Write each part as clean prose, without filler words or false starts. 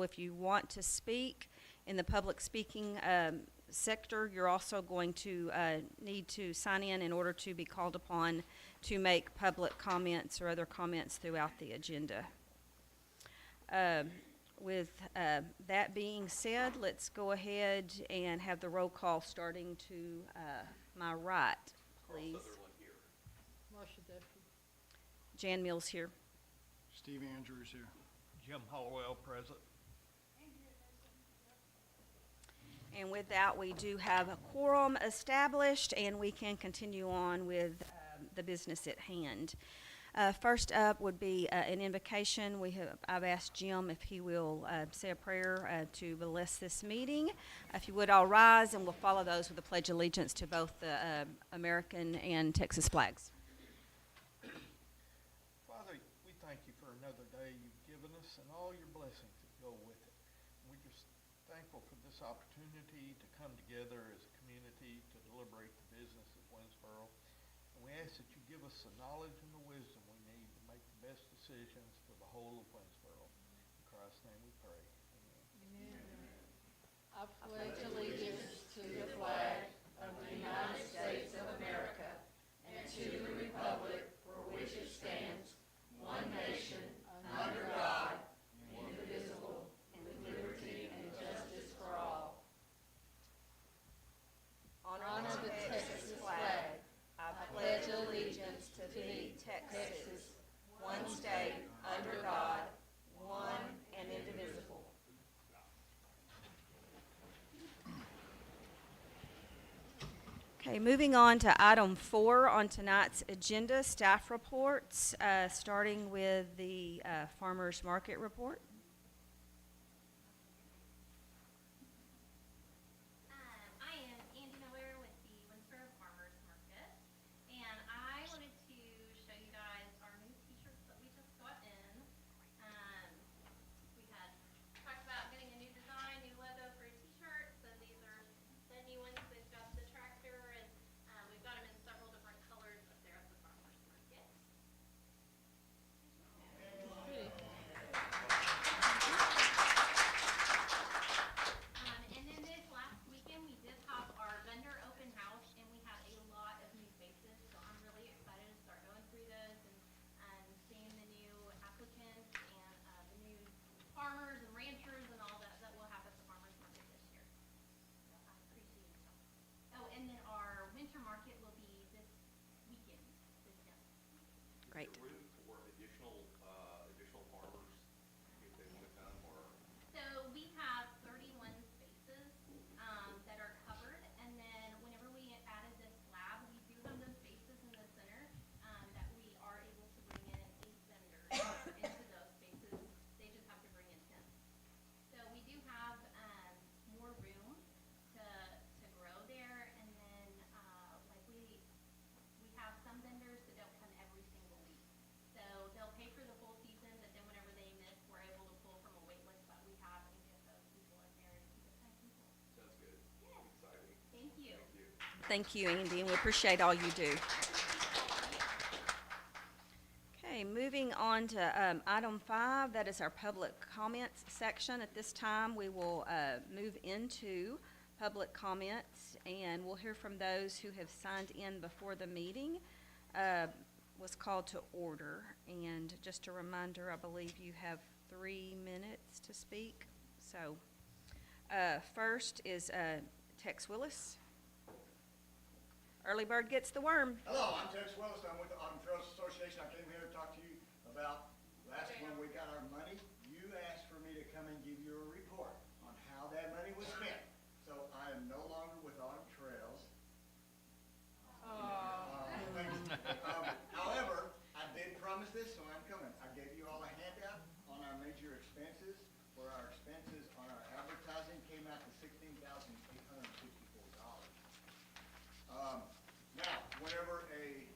If you want to speak in the public speaking sector, you're also going to need to sign in order to be called upon to make public comments or other comments throughout the agenda. With that being said, let's go ahead and have the roll call starting to my right, please. Marcia Duffy. Jan Mills here. Steve Andrews here. Jim Hollowell, present. And with that, we do have a quorum established, and we can continue on with the business at hand. First up would be an invocation. I've asked Jim if he will say a prayer to bless this meeting. If you would all rise, and we'll follow those with a pledge of allegiance to both the American and Texas flags. Father, we thank you for another day you've given us and all your blessings that go with it. We're just thankful for this opportunity to come together as a community to deliberate the business of Winnsboro. And we ask that you give us the knowledge and the wisdom we need to make the best decisions for the whole of Winnsboro. In Christ's name we pray. Amen. I pledge allegiance to the flag of the United States of America and to the republic for which it stands, one nation, under God, indivisible, with liberty and justice for all. Honor the Texas flag. I pledge allegiance to thee, Texas, one state, under God, one and indivisible. Okay, moving on to item 4 on tonight's agenda, staff reports, starting with the farmers market report. I am Andy Miller with the Winnsboro Farmers Market, and I wanted to show you guys our new t-shirts that we just got in. We had talked about getting a new design, new logo for a t-shirt, so these are the new ones. They've got the tractor, and we've got them in several different colors up there at the Farmers Market. And then this last weekend, we did have our vendor open house, and we had a lot of new faces, so I'm really excited to start going through those and seeing the new applicants and the new farmers and ranchers and all that we'll have at the farmers market this year. So I appreciate y'all. Oh, and then our winter market will be this weekend, this weekend. Great. Is there room for additional farmers if they want to come, or? So we have 31 spaces that are covered, and then whenever we added this lab, we do have those spaces in the center that we are able to bring in 8 vendors into those spaces. They just have to bring in 10. So we do have more room to grow there, and then like we have some vendors that don't come every single week. So they'll pay for the full season, but then whenever they miss, we're able to pull from a wait list that we have and get those people in there and keep it nice and cool. Sounds good. Yeah. Exciting. Thank you. Thank you. Thank you, Andy, and we appreciate all you do. Okay, moving on to item 5, that is our public comments section. At this time, we will move into public comments, and we'll hear from those who have signed in before the meeting was called to order. And just a reminder, I believe you have 3 minutes to speak. So first is Tex Willis. Early bird gets the worm. Hello, I'm Tex Willis. I'm with the Autumn Trails Association. I came here to talk to you about last when we got our money. You asked for me to come and give you a report on how that money was spent. So I am no longer with Autumn Trails. However, I did promise this, so I'm coming. I gave you all a handout on our major expenses. For our expenses on our advertising came out to $16,854. Now, whenever an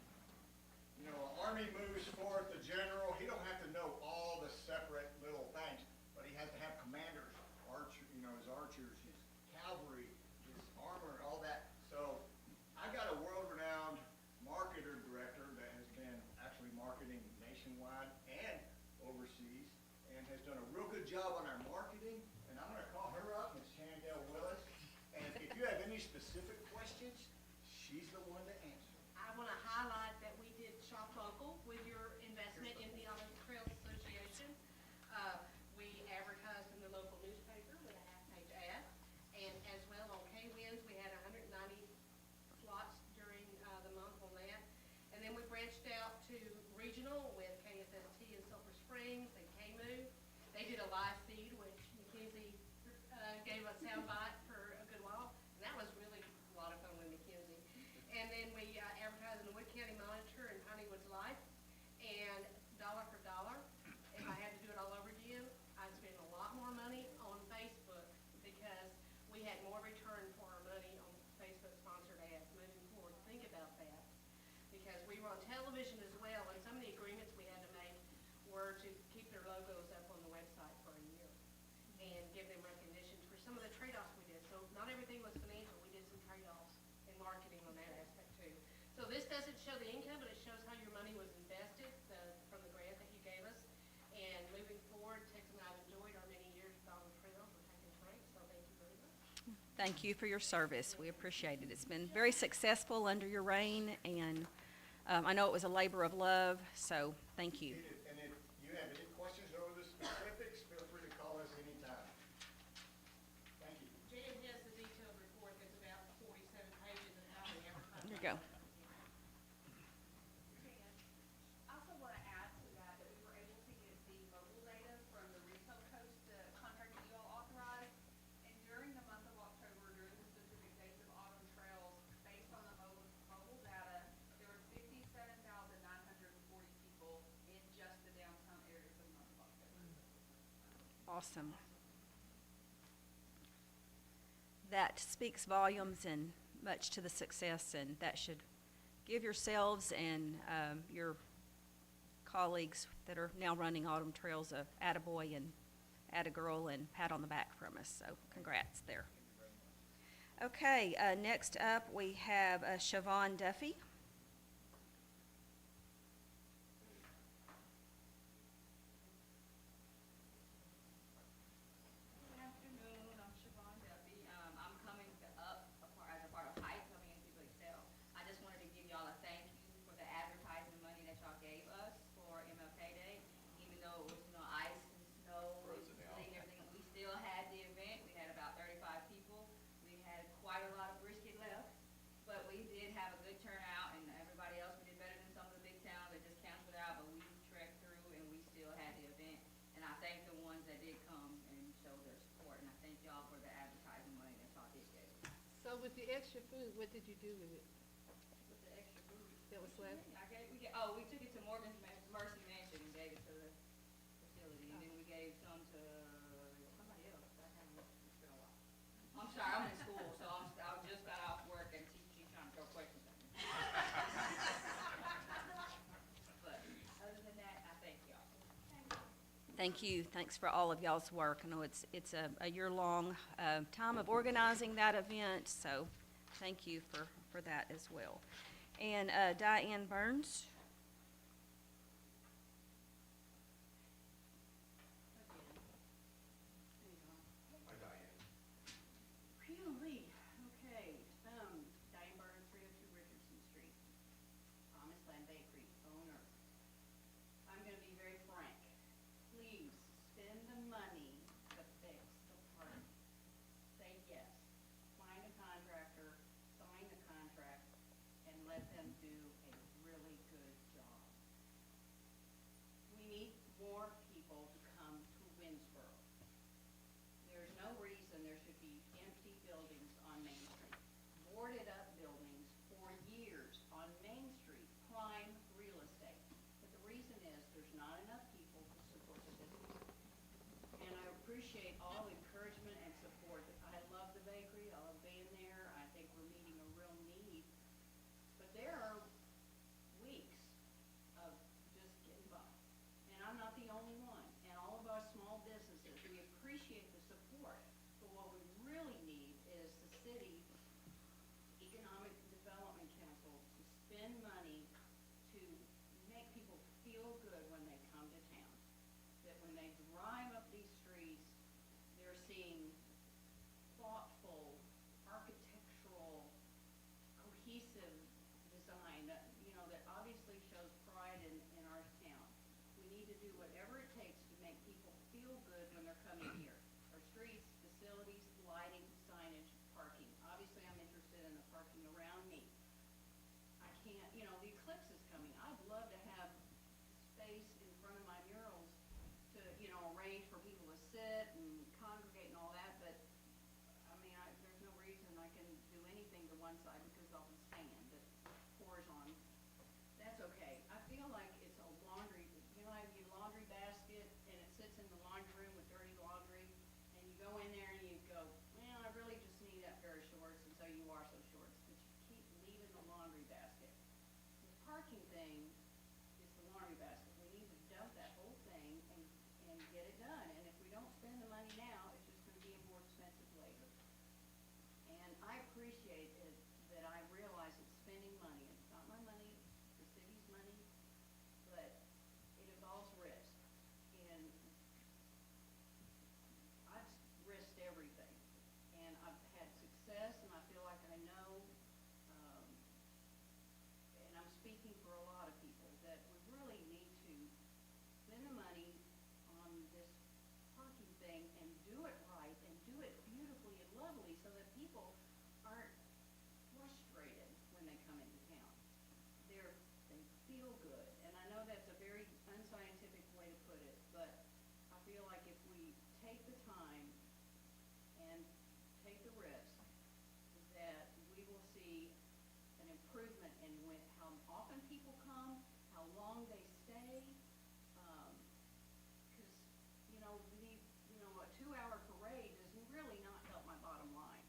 army moves forth, the general, he don't have to know all the separate little things, but he has to have commanders, his archers, his cavalry, his armor, all that. So I got a world-renowned marketer director that has been actually marketing nationwide and overseas, and has done a real good job on our marketing any specific questions, she's the one to answer. I want to highlight that we did shop local with your investment in the Autumn Trails Association. We advertised in the local newspaper with a half-page ad, and as well on K-Wins, we had 190 slots during the month on that. And then we branched out to regional with KSST in Sulphur Springs and KMOO. They did a live feed, which Mackenzie gave a soundbite for a good while, and that was really a lot of fun with Mackenzie. And then we advertised in the Wood County Monitor and Piney Woods Life, and dollar for dollar. If I had to do it all over again, I'd spend a lot more money on Facebook because we had more return for our money on Facebook sponsored ads moving forward. Think about that. Because we were on television as well, and some of the agreements we had to make were to keep their logos up on the website for a year and give them recognition for some of the trade-offs we did. So not everything was financial. We did some trade-offs in marketing on that aspect too. So this doesn't show the income, but it shows how your money was invested from the grant that you gave us. And moving forward, Tex and I have enjoyed our many years with Autumn Trails. We're taking breaks, so thank you very much. Thank you for your service. We appreciate it. It's been very successful under your reign, and I know it was a labor of love, so thank you. And if you have any questions over the specifics, feel free to call us anytime. Thank you. Jan has the detailed report that's about 47 pages of how we advertise. There you go. I also want to add to that we were able to get the mobile data from the retail coast, the contract that you all authorized. And during the month of October, during the specific days of Autumn Trails, based on the mobile data, there were 57,940 people in just the downtown area for the month of October. Awesome. That speaks volumes and much to the success, and that should give yourselves and your colleagues that are now running Autumn Trails a attaboy and attagirl and pat on the back from us. So congrats there. Okay, next up we have Siobhan Duffy. Good afternoon, I'm Siobhan Duffy. I'm coming up as a part of HITE, coming into Excel. I just wanted to give y'all a thank you for the advertising money that y'all gave us for MLK Day. Even though it was, ice and snow and sleet and everything, we still had the event. We had about 35 people. We had quite a lot of brisket left, but we did have a good turnout, and everybody else, we did better than some of the big towns that just canceled out, but we trekked through and we still had the event. And I thank the ones that did come and show their support, and I thank y'all for the advertising money that y'all did give. So with the extra food, what did you do with it? With the extra food. That was left? We took it to Morgan's Mercy Mansion and gave it to the facility, and then we gave some to somebody else. I can't remember. It's been a while. I'm sorry, I'm in school, so I just got off work and she's trying to throw questions at me. But other than that, I thank y'all. Thank you. Thanks for all of y'all's work. I know it's a year-long time of organizing that event, so thank you for that as well. And Diane Burns. Hi, Diane. Really? Okay. Diane Burns, 302 Richardson Street. Promised Land Bakery owner. I'm gonna be very frank. Please spend the money to fix the park. Say yes. Find a contractor, sign the contract, and let them do a really good job. We need more people to come to Winnsboro. There's no reason there should be empty buildings on Main Street. Boarded up buildings for years on Main Street, prime real estate. But the reason is there's not enough people to support the business. And I appreciate all the encouragement and support. I love the bakery, I love being there, I think we're meeting a real need. But there are weeks of just getting by. And I'm not the only one. And all of our small businesses, we appreciate the support. But what we really need is the city Economic Development Council to spend money to make people feel good when they come to town. That when they drive up these streets, they're seeing thoughtful, architectural you know, the eclipse is coming. I'd love to have space in front of my murals to, you know, arrange for people to sit and congregate and all that, but, I mean, there's no reason I can do anything to one side because all the sand that pours on. That's okay. I feel like it's a laundry, you know, I have your laundry basket and it sits in the laundry room with dirty laundry, and you go in there and you go, well, I really just need that pair of shorts, and so you wash those shorts, but you keep leaving the laundry basket. The parking thing is the laundry basket. We need to dump that whole thing and get it done, and if we don't spend the money now, it's just gonna be more expensive later. And I appreciate it, that I realize it's spending money. It's not my money, it's the city's money, but it involves risk. And I've risked everything, and I've had success, and I feel like I know, and I'm speaking for a lot of people, that we really need to spend the money on this parking thing and do it right and do it beautifully and lovely so that people aren't frustrated when they come into town. They feel good, and I know that's a very unscientific way to put it, but I feel like if we take the time and take the risk, that we will see an improvement in how often people come, how long they stay, because, you know, a 2-hour parade does really not help my bottom line.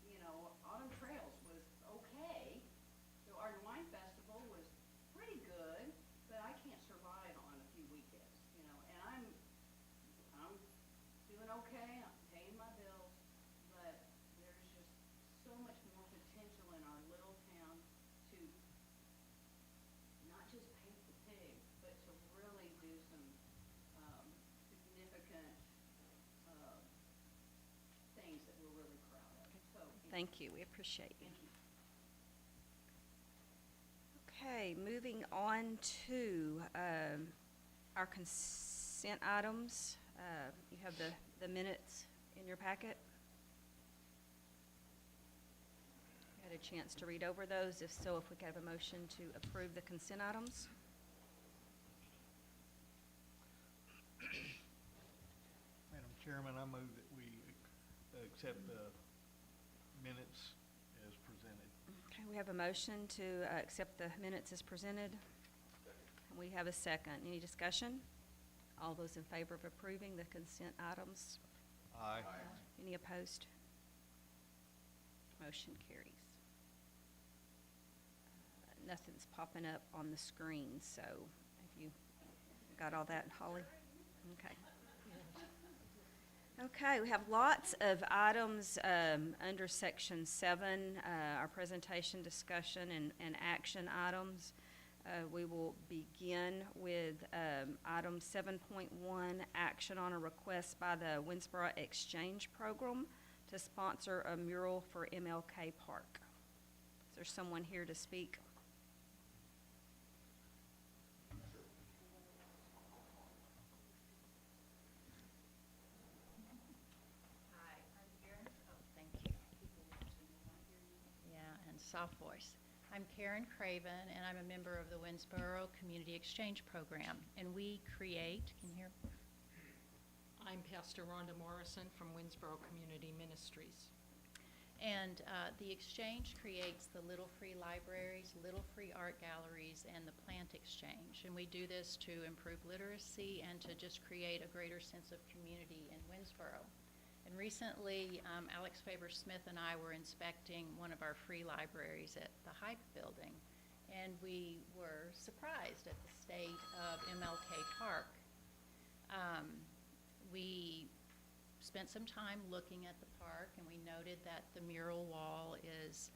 You know, Autumn Trails was okay, the Art and Wine Festival was pretty good, but I can't survive on a few weekends, you know, and I'm doing okay, I'm paying my bills, but there's just so much more potential in our little town to not just paint the pig, but to really do some significant things that we're really proud of. So, Thank you, we appreciate you. thank you. Okay, moving on to our consent items. You have the minutes in your packet. You had a chance to read over those. If so, if we could have a motion to approve the consent items. Madam Chairman, I move that we accept the minutes as presented. Okay, we have a motion to accept the minutes as presented. And we have a second. Any discussion? All those in favor of approving the consent items? Aye. Any opposed? Motion carries. Nothing's popping up on the screen, so have you got all that, Holly? Okay. Okay, we have lots of items under Section 7, our presentation, discussion, and action items. We will begin with item 7.1, action on a request by the Winnsboro Exchange Program to sponsor a mural for MLK Park. Is there someone here to speak? Hi, I'm Karen. Oh, Thank you. yeah, and soft voice. I'm Karen Craven, and I'm a member of the Winnsboro Community Exchange Program. And we create, can you hear? I'm Pastor Rhonda Morrison from Winnsboro Community Ministries. And the exchange creates the Little Free Libraries, Little Free Art Galleries, and the Plant Exchange. And we do this to improve literacy and to just create a greater sense of community in Winnsboro. And recently, Alex Faber-Smith and I were inspecting one of our free libraries at the Hype Building, and we were surprised at the state of MLK Park. We spent some time looking at the park, and we noted that the mural wall is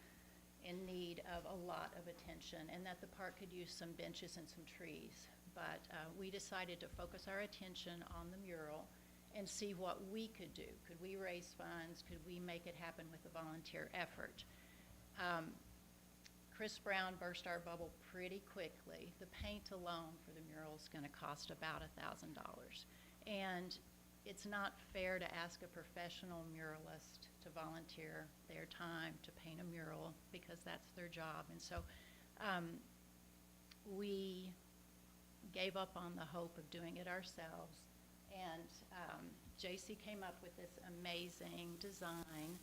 in need of a lot of attention, and that the park could use some benches and some trees. But we decided to focus our attention on the mural and see what we could do. Could we raise funds? Could we make it happen with a volunteer effort? Chris Brown burst our bubble pretty quickly. The paint alone for the mural is going to cost about $1,000. And it's not fair to ask a professional muralist to volunteer their time to paint a mural because that's their job. And so We gave up on the hope of doing it ourselves, and JC came up with this amazing design,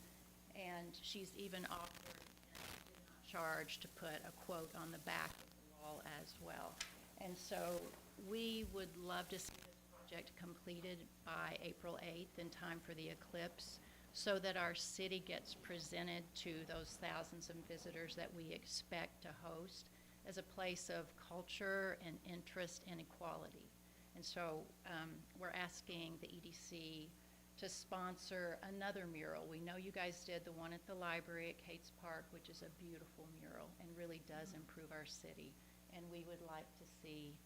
and she's even offered, and she did not charge, to put a quote on the back of the wall as well. And so we would love to see this project completed by April 8th in time for the eclipse, so that our city gets presented to those thousands of visitors that we expect to host as a place of culture and interest and equality. And so we're asking the EDC to sponsor another mural. We know you guys did the one at the library at Cates Park, which is a beautiful mural and really does improve our city. And we would like to see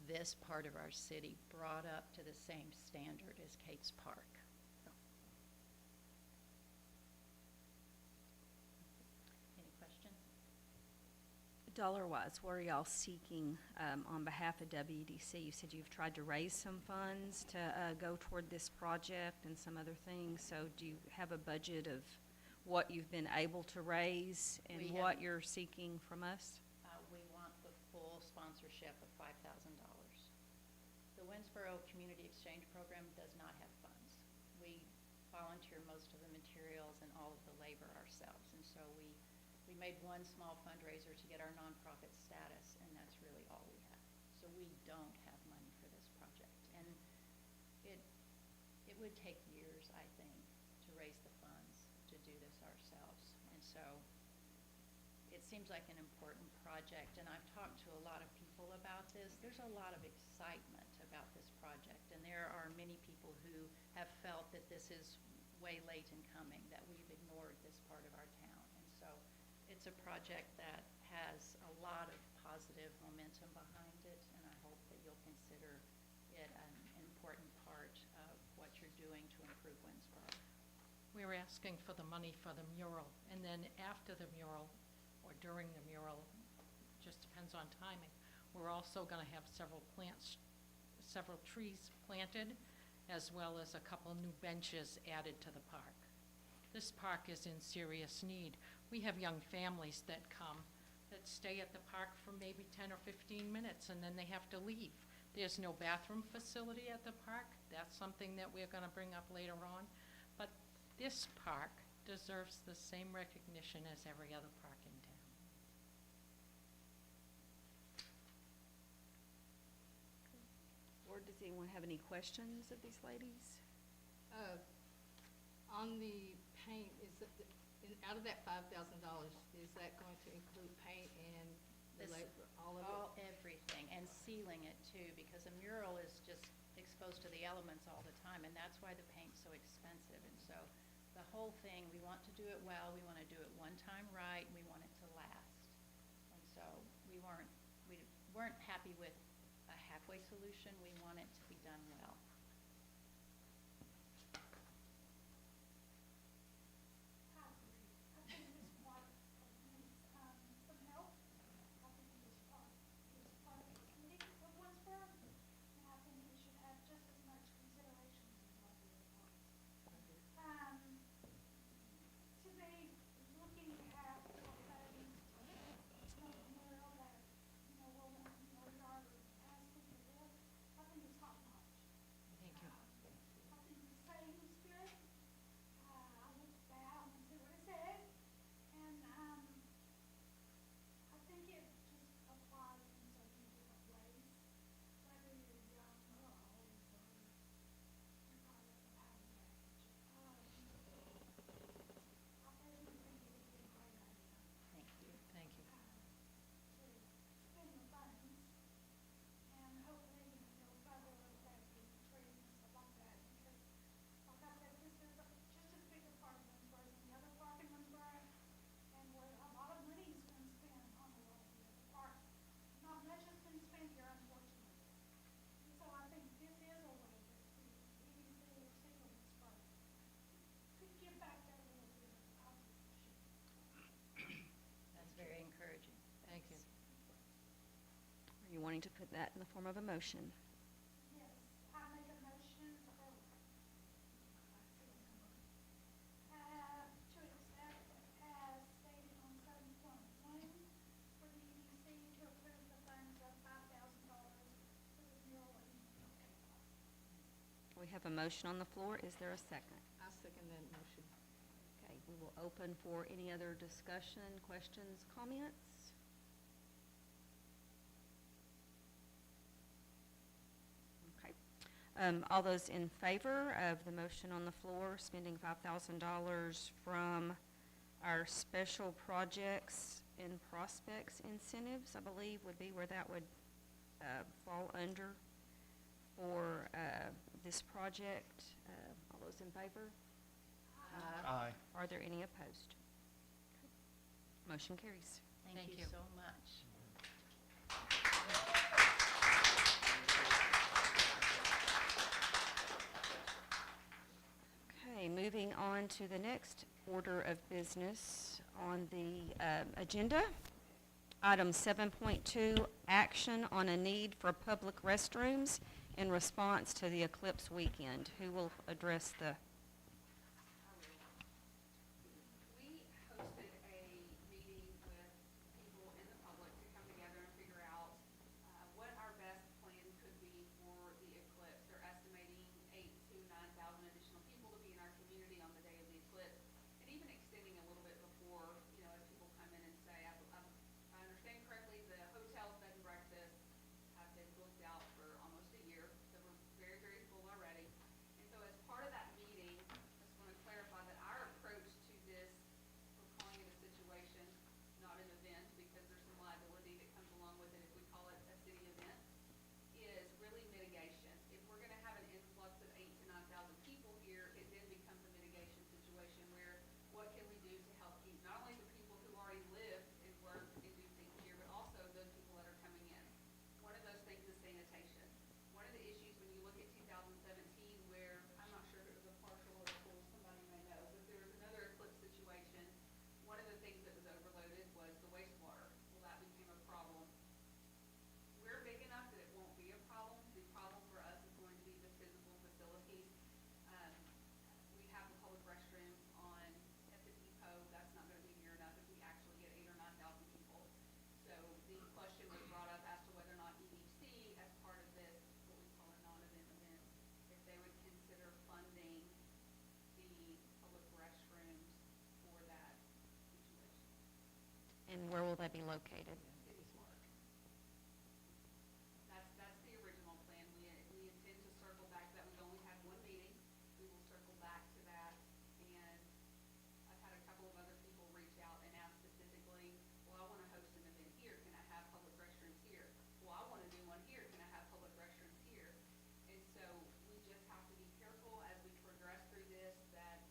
this part of our city brought up to the same standard as Cates Park. So. Any questions? Dollar-wise, what are y'all seeking on behalf of WEDC? You said you've tried to raise some funds to go toward this project and some other things. So do you have a budget of what you've been able to raise and We what have- you're seeking from us? We want the full sponsorship of $5,000. The Winnsboro Community Exchange Program does not have funds. We volunteer most of the materials and all of the labor ourselves, and so we made one small fundraiser to get our nonprofit status, and that's really all we have. So we don't have money for this project, and it would take years, I think, to raise the funds to do this ourselves. And so it seems like an important project, and I've talked to a lot of people about this. There's a lot of excitement about this project, and there are many people who have felt that this is way late in coming, that we've ignored this part of our town. And so it's a project that has a lot of positive momentum behind it, and I hope that you'll consider it an important part of what you're doing to improve Winnsboro. We were asking for the money for the mural, and then after the mural, or during the mural, just depends on timing, we're also gonna have several trees planted, as well as a couple new benches added to the park. This park is in serious need. We have young families that come, that stay at the park for maybe 10 or 15 minutes, and then they have to leave. There's no bathroom facility at the park. That's something that we're gonna bring up later on. But this park deserves the same recognition as every other park in town. Or does anyone have any questions of these ladies? On the paint, out of that $5,000, is that going to include paint and the This- labor, all of it? Everything, and sealing it too, because a mural is just exposed to the elements all the time, and that's why the paint's so expensive. And so the whole thing, we want to do it well, we want to do it one time right, and we want it to last. And so we weren't happy with a halfway solution, we want it to be done well. Thank you. Thank you. Thank you. That's very encouraging. Thank you. Are you wanting to put that in the form of a motion? To accept as stated on 7.1 for the EDC have a motion on the floor. Is there a second? I second that motion. Okay, we will open for any other discussion, questions, comments. Okay. All those in favor of the motion on the floor, spending $5,000 from our special projects and prospects incentives, I believe would be where that would fall under for this project. All those in favor? Aye. Are there any opposed? Motion carries. Thank you so much. Okay, moving on to the next order of business on the agenda. Item 7.2, action on a need for public restrooms in response to the eclipse weekend. Who will address the? We hosted a meeting with people in the public to come together and figure out what our best plan could be for the eclipse. They're estimating 8,000 to 9,000 additional people to be in our community on the day of the eclipse, and even extending a little bit before, as people come in and say, if I understand correctly, the hotel bed and breakfast have been booked out for almost a year, so we're very, very full already. And so as part of that meeting, I just want to clarify that our approach to this, we're calling it a situation, not an event, because there's some liability that comes along with it if we call it a city event, is really mitigation. If we're going to have an influx of 8,000 to 9,000 people here, it then becomes a mitigation situation where what can we do to help keep not only the people who already live and work and do things here, but also those people that are coming in. One of those things is sanitation. One of the issues when you look at 2017, where I'm not sure if it was a partial or a full, somebody may know, but there was another eclipse situation. One of the things that was overloaded was the wastewater. Well, that became a problem. We're big enough that it won't be a problem. The problem for us is going to be the physical facilities. We have the public restrooms at the depot. That's not going to be near enough if we actually get 8,000 or 9,000 people. So the question was brought up as to whether or not EDC, as part of this, what we call a non-event event, if they would consider funding the public restrooms for that situation. And where will they be located? That's the original plan. We intend to circle back to that. We've only had one meeting. We will circle back to that. And I've had a couple of other people reach out and ask specifically, well, I want to host an event here. Can I have public restrooms here? Well, I want to do one here. Can I have public restrooms here? And so we just have to be careful as we progress through this that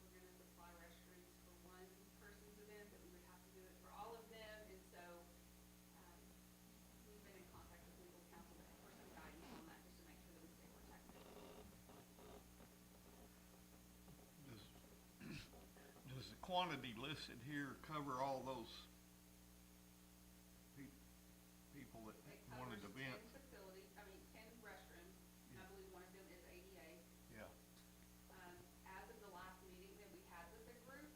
we're going to supply restrooms for one person's event, that we would have to do it for all of them. And so we've been in contact with legal counsel for some guidance on that, just to make sure that we stay protected. Does the quantity listed here cover all those people that It wanted covers events? 10 facilities, 10 restrooms. I believe one of them is ADA. Yeah. As of the last meeting that we had with the group,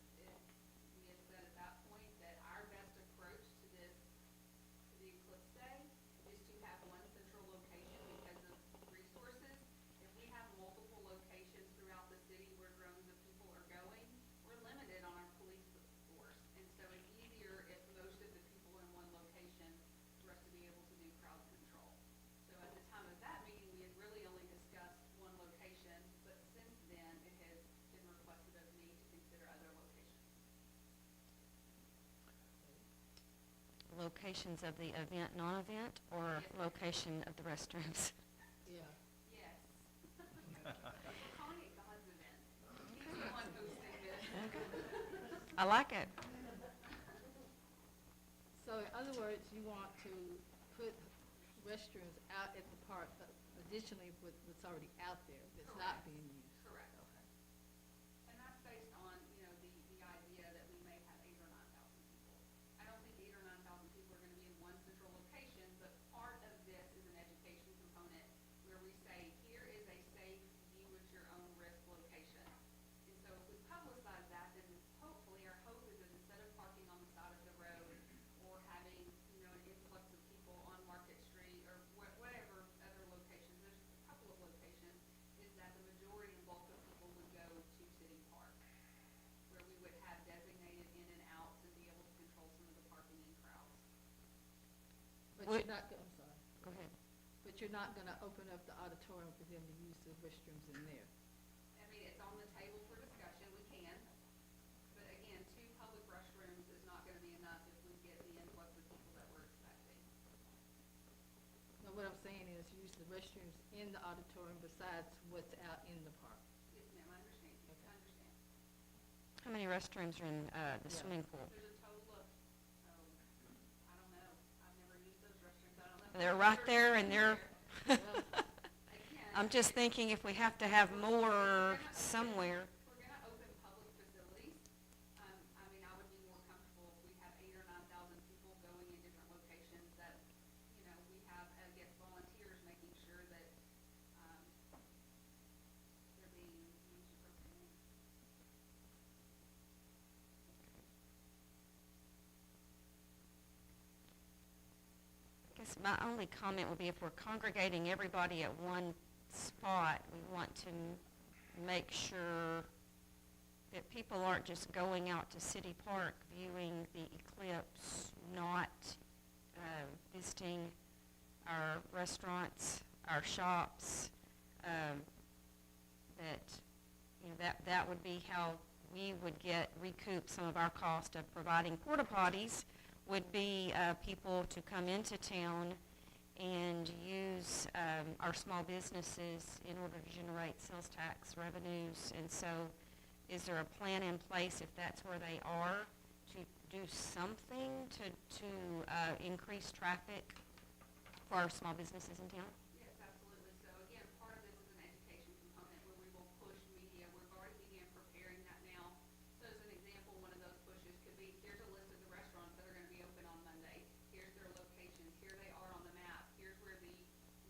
we had said at that point that our best approach to this, to the eclipse day, is to have one central location because of resources. If we have multiple locations throughout the city where droves of people are going, we're limited on our police force. And so it's easier if most of the people are in one location for us to be able to do crowd control. So at the time of that meeting, we had really only discussed one location, but since then, it has been requested of me to consider other locations. Locations of the event, non-event, or Yes. location of the restrooms? Yeah. Yes. We're calling it God's event. He's the one hosting this. I like it. So in other words, you want to put restrooms out at the park additionally with what's already out there that's not Correct. being used? Correct. Okay. And that's based on, the idea that we may have 8,000 or 9,000 people. I don't think 8,000 or 9,000 people are gonna be in one central location, but part of this is an education component where we say, here is a safe, you at your own risk location. And so if we publicize that, then hopefully our hope is that instead of parking on the side of the road or having, an influx of people on Market Street or whatever other locations, there's a couple of But Would- you're not, I'm sorry, Go ahead. but you're not gonna open up the auditorium for them to use the restrooms in there. I mean, it's on the table for discussion, we can, but again, 2 public restrooms is not gonna be enough if we get the influx of people that we're expecting. No, what I'm saying is use the restrooms in the auditorium besides what's out in the park. Yes, ma'am, I understand, Okay. I understand. How many restrooms are in the Yeah. swimming pool? There's a total of, I don't know, I've never used those restrooms, I don't know. if They're there's right there and they're, Again, I'm just thinking if we have to have more somewhere. we're gonna open public facilities. I mean, I would be more comfortable if we have 8,000 or 9,000 people going in different locations that, you know, we have, I guess, volunteers making sure that, they're being used appropriately. I guess my only comment would be if we're congregating everybody at one spot, we want to make sure that people aren't just going out to City Park viewing the eclipse, not visiting our restaurants, our shops. That, you know, that would be how we would recoup some of our cost of providing porta potties, would be people to come into town and use our small businesses in order to generate sales tax revenues. And so is there a plan in place, if that's where they are, to do something to increase traffic for our small businesses in town? Yes, absolutely. So again, part of this is an education component where we will push media. We've already began preparing that now. So as an example, one of those pushes could be, here's a list of the restaurants that are gonna be open on Monday. Here's their locations, here they are on the map. Here's where the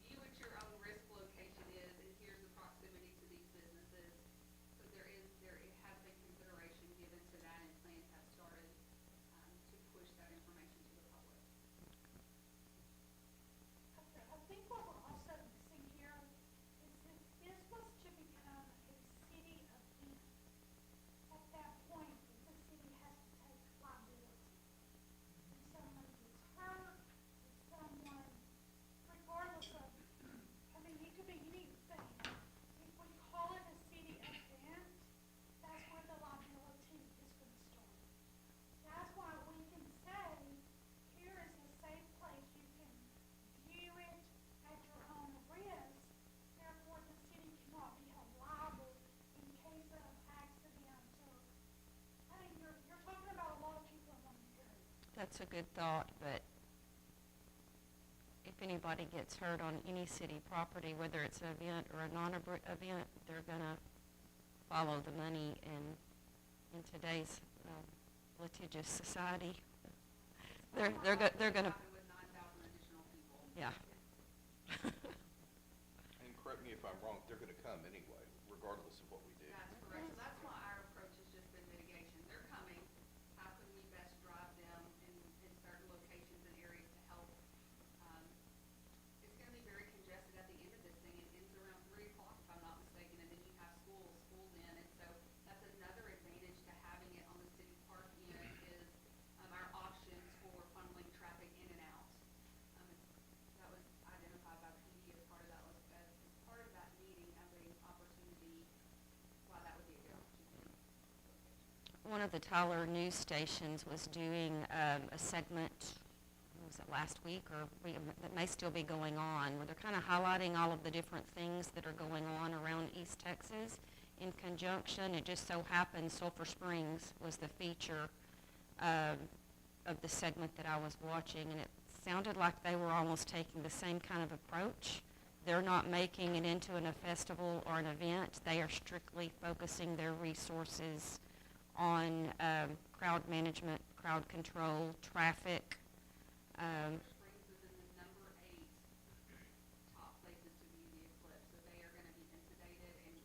view at your own risk location is, and here's the proximity to these businesses. So there has been consideration given to that, and plans have started, to push that information to the public. I think what we're also missing here is if this was to become a city event, at that point, the city has to take liability. If someone gets hurt, if someone, regardless of, I mean, it could be anything. If we call it a city event, that's where the liability is gonna start. That's why we can say, here is a safe place, you can view it at your own risk, therefore the city cannot be held liable in case of accidents or, I mean, you're talking about a lot of people in one area. That's a good thought, but if anybody gets hurt on any city property, whether it's an event or a non-event, they're gonna follow the money, and in today's litigious society, they're gonna, Happen with 9,000 additional people. yeah. And correct me if I'm wrong, they're gonna come anyway, regardless of what we do. That's correct. So that's why our approach has just been mitigation. They're coming. How can we best drive them in certain locations and areas to help? It's gonna be very congested at the end of this thing. It ends around 3 o'clock, if I'm not mistaken, and then you have schools in. And so that's another advantage to having it on the city park end is, our options for funneling traffic in and out. That was identified by PD as part of that meeting as a opportunity, why that would be a good opportunity. One of the Tyler news stations was doing a segment, was it last week, or that may still be going on, where they're kind of highlighting all of the different things that are going on around East Texas. In conjunction, it just so happened Sulphur Springs was the feature of the segment that I was watching, and it sounded like they were almost taking the same kind of approach. They're not making it into a festival or an event. They are strictly focusing their resources on crowd management, crowd control, traffic. Springs is in the number 8 top places to view the eclipse, so they are gonna be inundated, and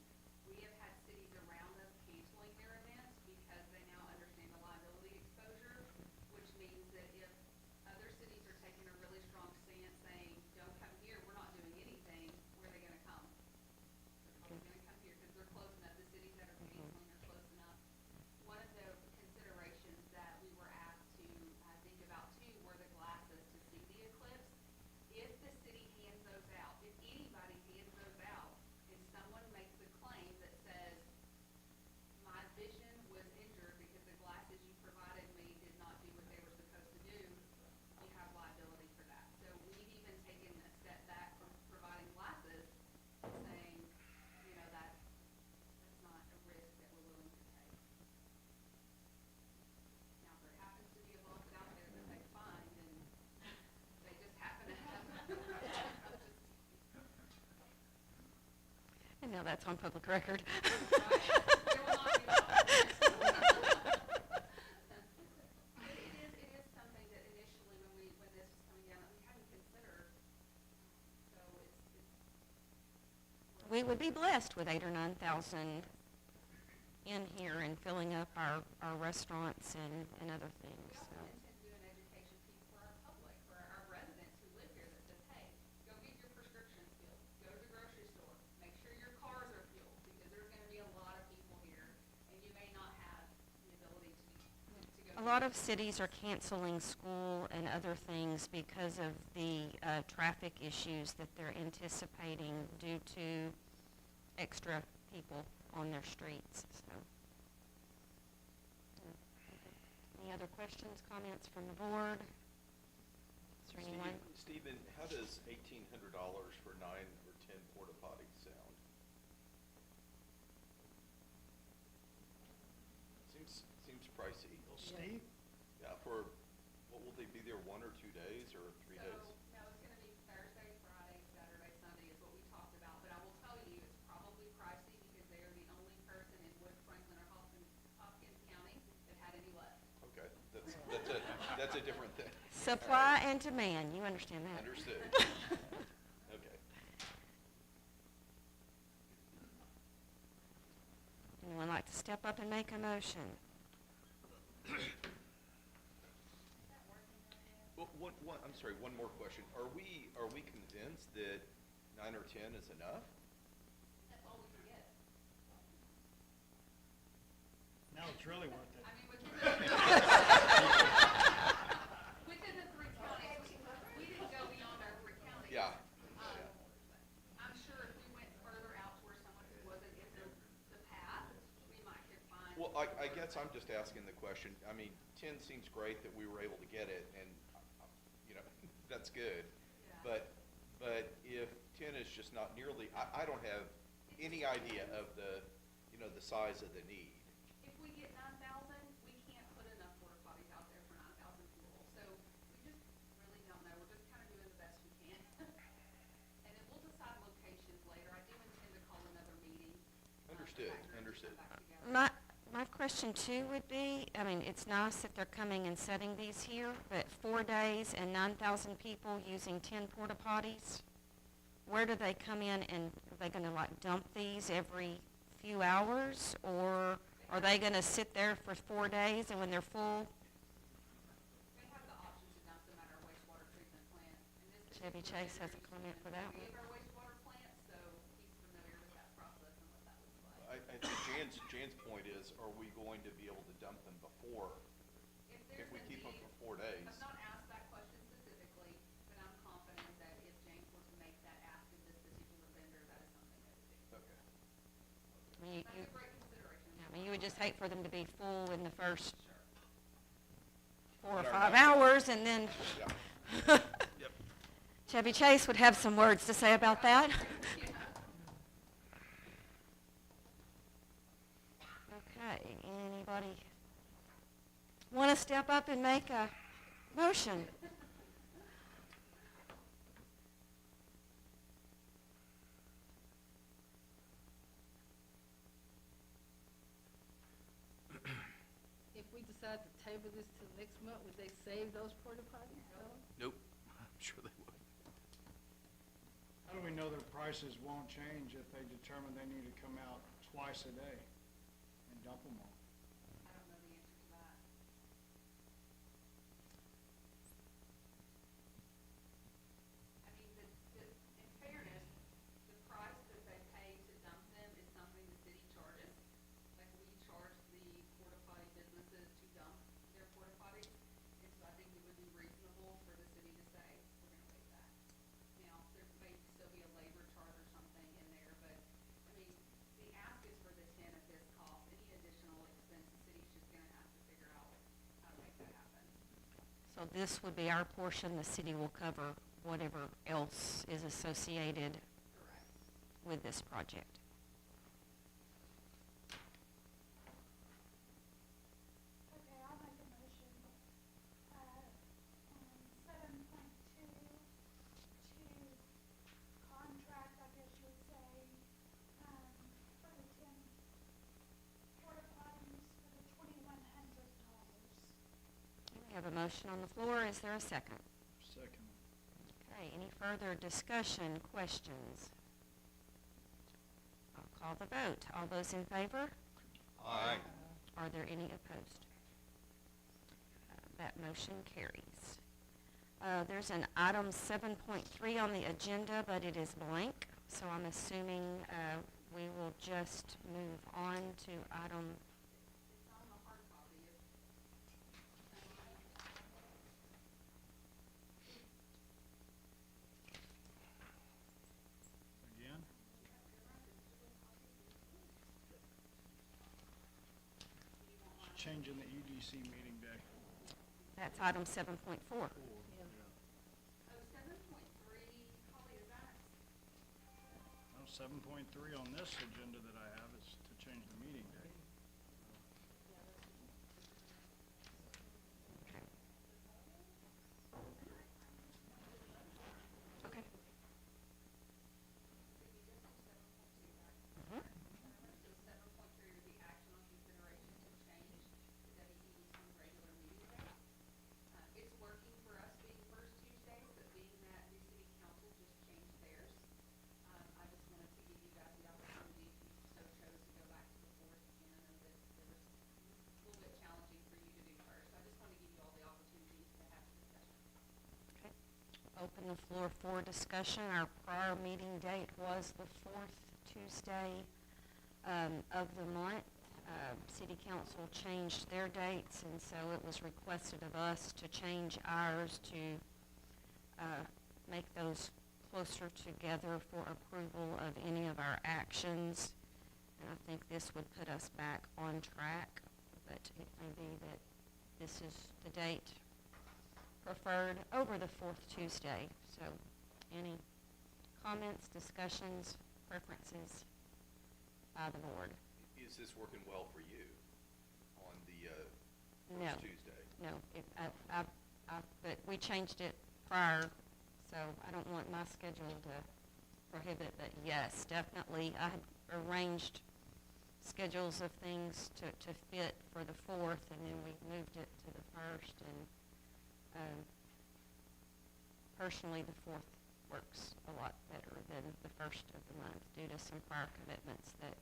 we have had cities around us canceling their events because they now understand the liability exposure, which means that if other cities are taking a really strong stance saying, don't come here, we're not doing anything, where are they gonna come? They're probably gonna come here because they're close enough, the cities that are canceling are close enough. One of the considerations that we were asked to think about too were the glasses to see that's on public record. There will not be one. It is something that initially, when this was coming down, that we hadn't considered. So it's. We would be blessed with 8 or 9,000 in here and filling up our restaurants and other things. We So. also intend to do an education piece for our public, for our residents who live here that says, hey, go get your prescriptions filled, go to the grocery store, make sure your cars are fueled, because there's gonna be a lot of people here, and you may not have the ability to go. A lot of cities are canceling school and other things because of the traffic issues that they're anticipating due to extra people on their streets. So, any other questions, comments from the board? Is there anyone? Stephen, how does $1,800 for 9 or 10 porta potties sound? Seems pricey. Steve? Yeah, what will they be there, 1 or 2 days or 3 days? No, it's gonna be Thursday, Friday, Saturday, Sunday is what we talked about, but I will tell you, it's probably pricey because they are the only person in Wood, Franklin, or Hopkins County that had any left. Okay, that's a different thing. Supply and demand, you understand that? Understood. Okay. Anyone like to step up and make a motion? Well, I'm sorry, one more question. Are we convinced that 9 or 10 is enough? That's all we can get. Now it's really worth it. I mean, within the 3 counties, we didn't go beyond our 3 counties. Yeah. I'm sure if we went further out to where someone who wasn't in the path, we might could find. Well, I guess I'm just asking the question. I mean, 10 seems great that we were able to get it, and, that's good. Yeah. But if 10 is just not nearly, I don't have any idea of the size of the need. If we get 9,000, we can't put enough porta potties out there for 9,000 people. So we just really don't know. We're just kind of doing the best we can. And then we'll decide locations later. I do intend to call another meeting. Understood. Come back together. My question too would be, I mean, it's nice that they're coming and setting these here, but 4 days and 9,000 people using 10 porta potties, where do they come in, and are they gonna like dump these every few hours, or are they gonna sit there for 4 days and when they're full? They have the option to dump them at our wastewater treatment plant. And this Chevy Chase has a comment for that We one. have our wastewater plant, so he's familiar with that process and what that looks like. I think Jan's point is, are we going to be able to dump them before, if we keep them for 4 days? I've not asked that question specifically, but I'm confident that if James were to make that ask of this particular vendor, that is something they would do. Okay. I mean, That's a great consideration. I mean, you would just hate for them to be full in the first Sure. 4 or But 5 our hours, and then Yeah. Yep. Chevy Chase would have some words to say about that. Yeah. Okay, anybody want to step up and make a motion? If we decide to table this till next month, would they save those porta potties? Nope, I'm sure they would. How do we know their prices won't change if they determine they need to come out twice a day and dump them all? I don't know the answer to that. I mean, in fairness, the price that they pay to dump them is something the city charges. Like, we charge the porta potty businesses to dump their porta potties, and so I think it would be reasonable for the city to say, we're gonna waive that. Now, there may still be a labor charge or something in there, but, I mean, the ask is for the 10 at this cost. Any additional expense, the city's just gonna have to figure out how to make that happen. So this would be our portion, the city will cover whatever else is associated Correct. with this project. Okay, I'll make a motion, on 7.2 to contract, I guess you would say, motion on the floor. Is there a second? Second. Okay, any further discussion, questions? I'll call the vote. All those in favor? Aye. Are there any opposed? That motion carries. There's an item 7.3 on the agenda, but it is blank, so I'm assuming we will just move on to item. It's on the hard copy. Again? It's changing the EDC meeting day. That's item 7.4. Oh, 7.3, Holly, is that? No, 7.3 on this agenda that I have is to change the meeting day. Okay. Okay. Mhm. So 7.3 would be action on consideration to change the WEDC regular meeting date. It's working for us being first Tuesdays, but being that the city council just changed theirs, I just wanted to give you guys the opportunity, if you so chose, to go back to the fourth again. I know that it was a little bit challenging for you to do first. I just want to give you all the opportunities to have discussion. Okay. Open the floor for discussion. Our prior meeting date was the fourth Tuesday of the month. City Council changed their dates, and so it was requested of us to change ours to make those closer together for approval of any of our actions. And I think this would put us back on track, but it may be that this is the date preferred over the fourth Tuesday. So any comments, discussions, preferences by the board? Is this working well for you on the No. first Tuesday? No, but we changed it prior, so I don't want my schedule to prohibit, but yes, definitely. I had arranged schedules of things to fit for the fourth, and then we moved it to the first, and personally, the fourth works a lot better than the first of the month due to some prior commitments that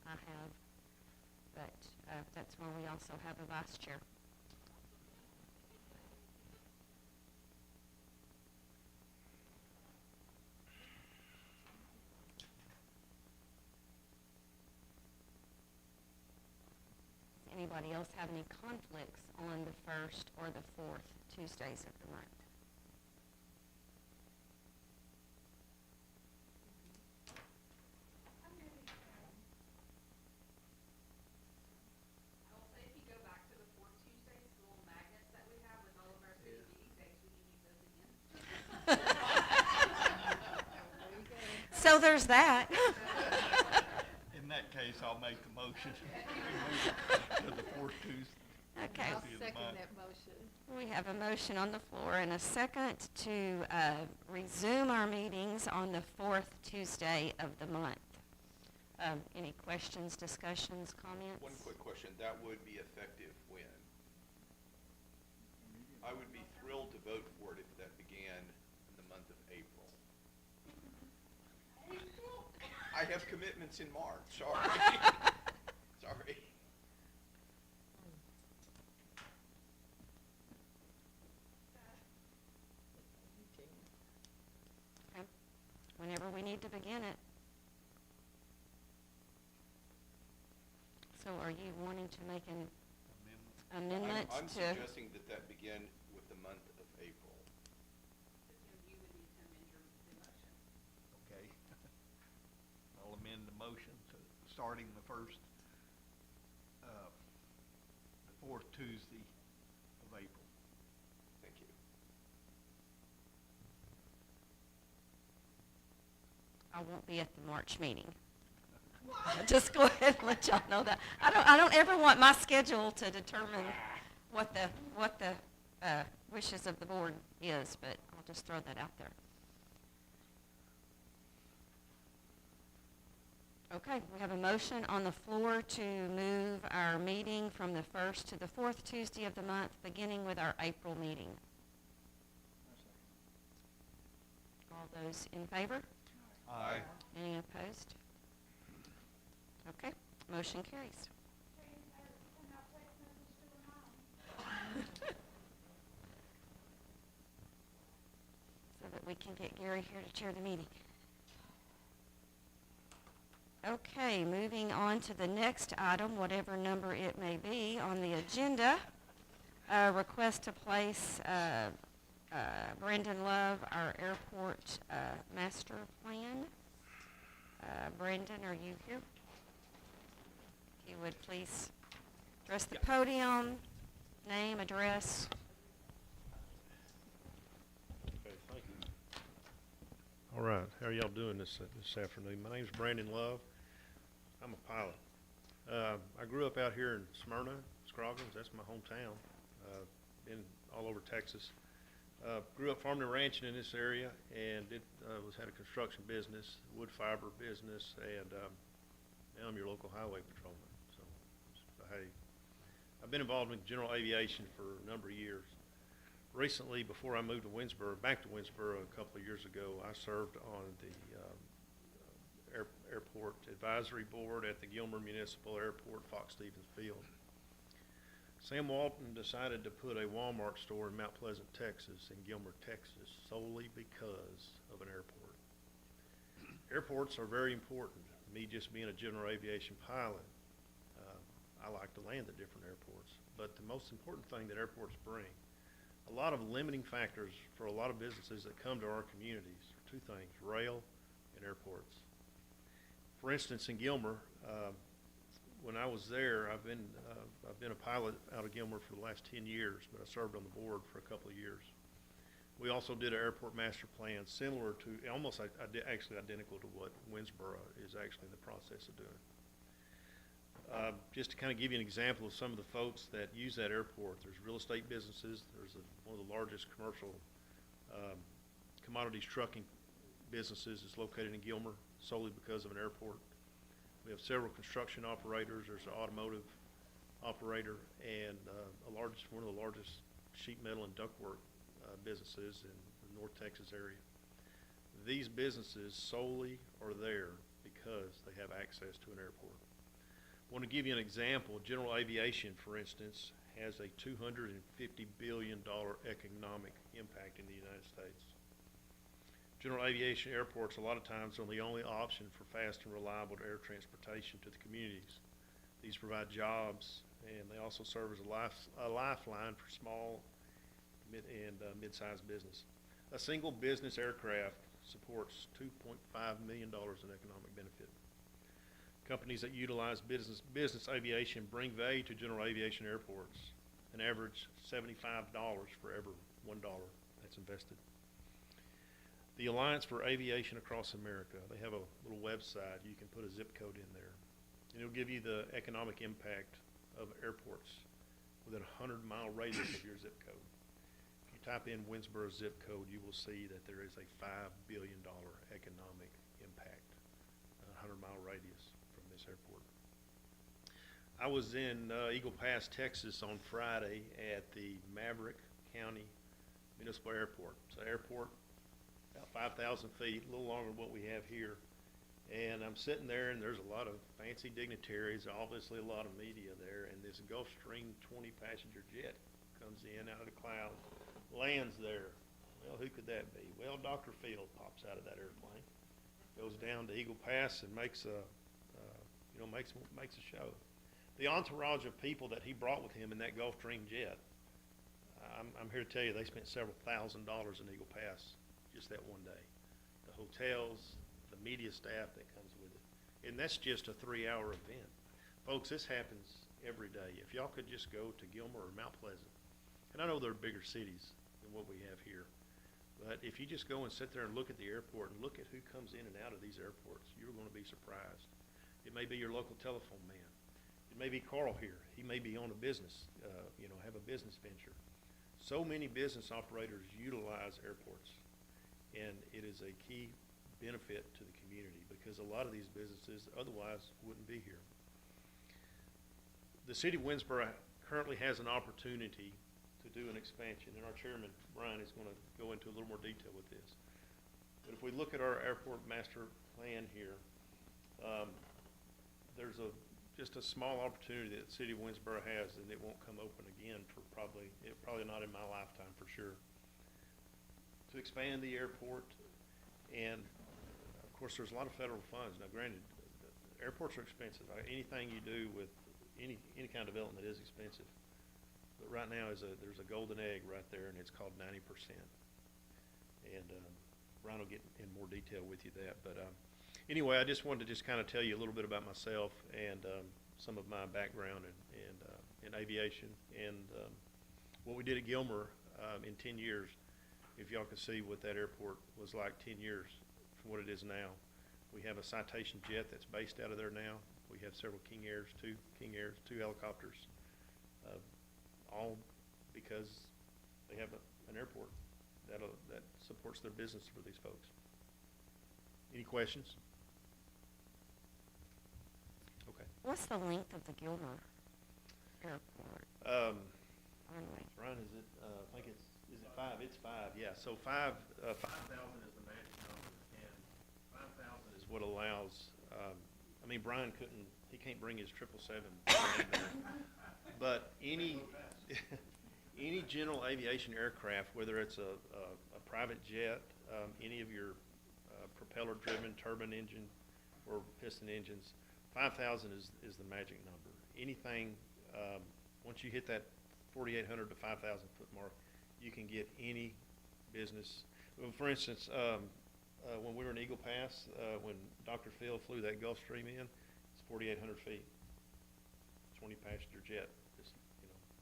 I have. But that's why we also have a vice chair. Does anybody else have any conflicts on the first or the fourth Tuesdays of the month? I will say, if you go back to the fourth Tuesdays, the little magnets that we have with all of our city meeting dates, we can use those again. So there's that. In that case, I'll make the motion to the fourth Tuesday. Okay. I'll Tuesday of the second month. that motion. We have a motion on the floor and a second to resume our meetings on the fourth Tuesday of the month. Any questions, discussions, comments? One quick question, that would be effective when? I would be thrilled to vote for it if that began in the month of April. I have commitments in March, sorry. Sorry. Okay. Whenever we need to begin it. So are you wanting to make an amendment I'm to? suggesting that begin with the month of April. Tim, you would need to amend the motion. Okay. I'll amend the motion to starting the first, the fourth Tuesday of April. Thank you. I won't be at the March meeting. Just go ahead and let y'all know that. I don't ever want my schedule to determine what the wishes of the board is, but I'll just throw that out there. Okay, we have a motion on the floor to move our meeting from the 1st to the 4th Tuesday of the month, beginning with our April meeting. All those in favor? Aye. Any opposed? Okay, motion carries. Can I text message to her mom? So that we can get Gary here to chair the meeting. Okay, moving on to the next item, whatever number it may be on the agenda. Request to place Brendan Love, our airport master plan. Brendan, are you here? If you would please address the podium, name, address. Okay, thank you. All right, how are y'all doing this afternoon? My name's Brandon Love. I'm a pilot. I grew up out here in Smyrna, Scroggins. That's my hometown. Been all over Texas. Grew up farming and ranching in this area, and had a construction business, wood fiber business, and now I'm your local highway patrolman. So, hey, I've been involved in general aviation for a number of years. Recently, before I moved to Winnsboro, back to Winnsboro a couple of years ago, I served on the Airport Advisory Board at the Gilmer Municipal Airport, Fox Stevens Field. Sam Walton decided to put a Walmart store in Mount Pleasant, Texas, in Gilmer, Texas, solely because of an airport. Airports are very important. Me just being a general aviation pilot, I like to land at different airports. But the most important thing that airports bring, a lot of limiting factors for a lot of businesses that come to our communities are two things: rail and airports. For instance, in Gilmer, when I was there, I've been a pilot out of Gilmer for the last 10 years, but I served on the board for a couple of years. We also did an airport master plan similar to, almost actually identical to what Winnsboro is actually in the process of doing. Just to kind of give you an example of some of the folks that use that airport, there's real estate businesses. There's one of the largest commercial commodities trucking businesses is located in Gilmer solely because of an airport. We have several construction operators. There's an automotive operator and one of the largest sheet metal and ductwork businesses in the North Texas area. These businesses solely are there because they have access to an airport. I want to give you an example. General aviation, for instance, has a $250 billion economic impact in the United States. General aviation airports a lot of times are the only option for fast and reliable air transportation to the communities. These provide jobs, and they also serve as a lifeline for small and mid-sized business. A single business aircraft supports $2.5 million in economic benefit. Companies that utilize business aviation bring value to general aviation airports, an average $75 for every $1 that's invested. The Alliance for Aviation Across America, they have a little website. You can put a zip code in there, and it'll give you the economic impact of airports within a 100-mile radius of your zip code. If you type in Winnsboro zip code, you will see that there is a $5 billion economic impact, a 100-mile radius from this airport. I was in Eagle Pass, Texas on Friday at the Maverick County Municipal Airport. It's an airport about 5,000 feet, a little longer than what we have here. And I'm sitting there, and there's a lot of fancy dignitaries, obviously a lot of media there, and this Gulfstream 20-passenger jet comes in out of the clouds, lands there. Well, who could that be? Well, Dr. Field pops out of that airplane, goes down to Eagle Pass and makes a show. The entourage of people that he brought with him in that Gulfstream jet, I'm here to tell you, they spent several $1,000s in Eagle Pass just that one day. The hotels, the media staff that comes with it. And that's just a 3-hour event. Folks, this happens every day. If y'all could just go to Gilmer or Mount Pleasant, and I know they're bigger cities than what we have here, but if you just go and sit there and look at the airport and look at who comes in and out of these airports, you're going to be surprised. It may be your local telephone man. It may be Carl here. He may be on a business, have a business venture. So many business operators utilize airports, and it is a key benefit to the community, because a lot of these businesses otherwise wouldn't be here. The city of Winnsboro currently has an opportunity to do an expansion, and our chairman, Brian, is gonna go into a little more detail with this. But if we look at our airport master plan here, there's just a small opportunity that the city of Winnsboro has, and it won't come open again for probably not in my lifetime for sure, to expand the airport. And of course, there's a lot of federal funds. Now granted, airports are expensive. Anything you do with any kind of development is expensive. But right now there's a golden egg right there, and it's called 90%. And Brian will get in more detail with you that. But anyway, I just wanted to just kind of tell you a little bit about myself and some of my background in aviation, and what we did at Gilmer in 10 years. If y'all could see what that airport was like 10 years from what it is now. We have a Citation jet that's based out of there now. We have several King Airs, two helicopters, all because they have an airport that supports their business for these folks. Any questions? Okay. What's the length of the Gilmer Airport? Runway. Brian, is it, I think is it 5? It's 5, yeah. So 5,000 is the magic number, and 5,000 is what allows, I mean, Brian can't bring his 777 in there. But any general aviation aircraft, whether it's a private jet, any of your propeller-driven turbine engine or piston engines, 5,000 is the magic number. Anything, once you hit that 4,800 to 5,000 foot mark, you can get any business. Well, for instance, when we were in Eagle Pass, when Dr. Phil flew that Gulfstream in, it's 4,800 feet, 20 passenger jet, just,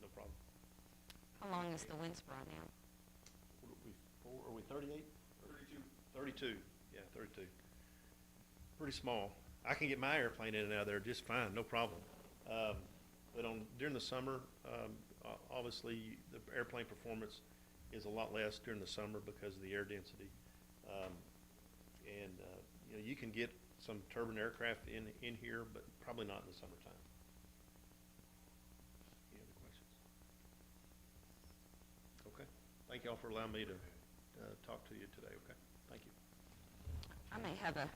no problem. How long is the Winnsboro now? Are we 38? 32, yeah, 32. Pretty small. I can get my airplane in and out of there just fine, no problem. But during the summer, obviously the airplane performance is a lot less during the summer because of the air density. You can get some turbine aircraft in here, but probably not in the summertime. Any other questions? Okay. Thank y'all for allowing me to talk to you today, okay? Thank you. I may have a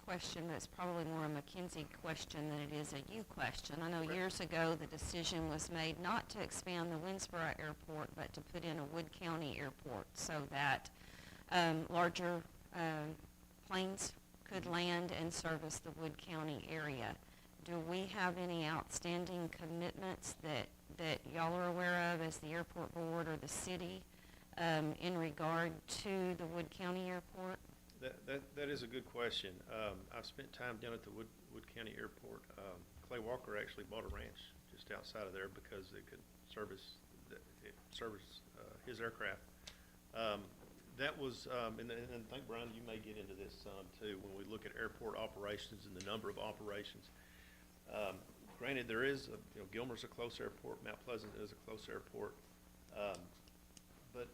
question that's probably more a McKinsey question than it is a you question. I know years ago the decision was made not to expand the Winnsboro Airport, but to put in a Wood County Airport so that larger planes could land and service the Wood County area. Do we have any outstanding commitments that y'all are aware of as the airport board or the city in regard to the Wood County Airport? That is a good question. I've spent time down at the Wood County Airport. Clay Walker actually bought a ranch just outside of there because it could service his aircraft. That was, and I think, Brian, you may get into this too, when we look at airport operations and the number of operations. Granted, there is, Gilmer's a close airport, Mount Pleasant is a close airport, but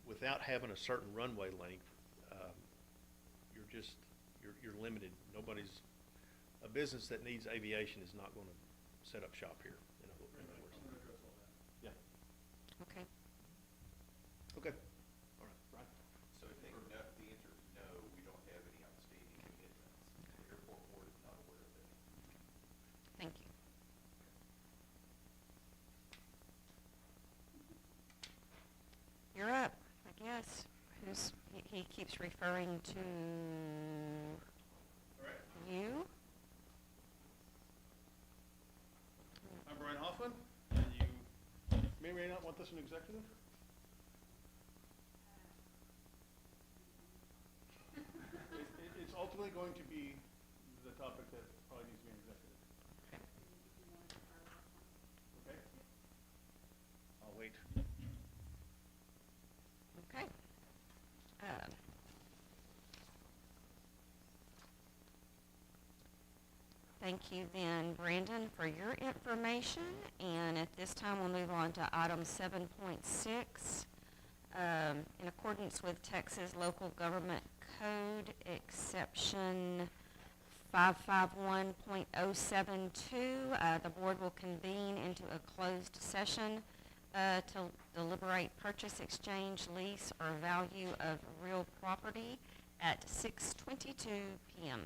without having a certain runway length, you're limited. A business that needs aviation is not going to set up shop here. In other words. Yeah. Okay. Okay. All right, Brian. So I think the answer is no, we don't have any outstanding commitments. The airport board is not aware of any. Thank you. You're up, I guess. He keeps referring to you. I'm Brian Hoffman, and you may or may not want this in executive. It's ultimately going to be the topic that probably needs to be in executive. Okay? I'll wait. Okay. Thank you then, Brandon, for your information. And at this time, we'll move on to item 7.6. In accordance with Texas Local Government Code exception 551.072. The board will convene into a closed session to deliberate purchase, exchange, lease, or value of real property at 6:22 p.m.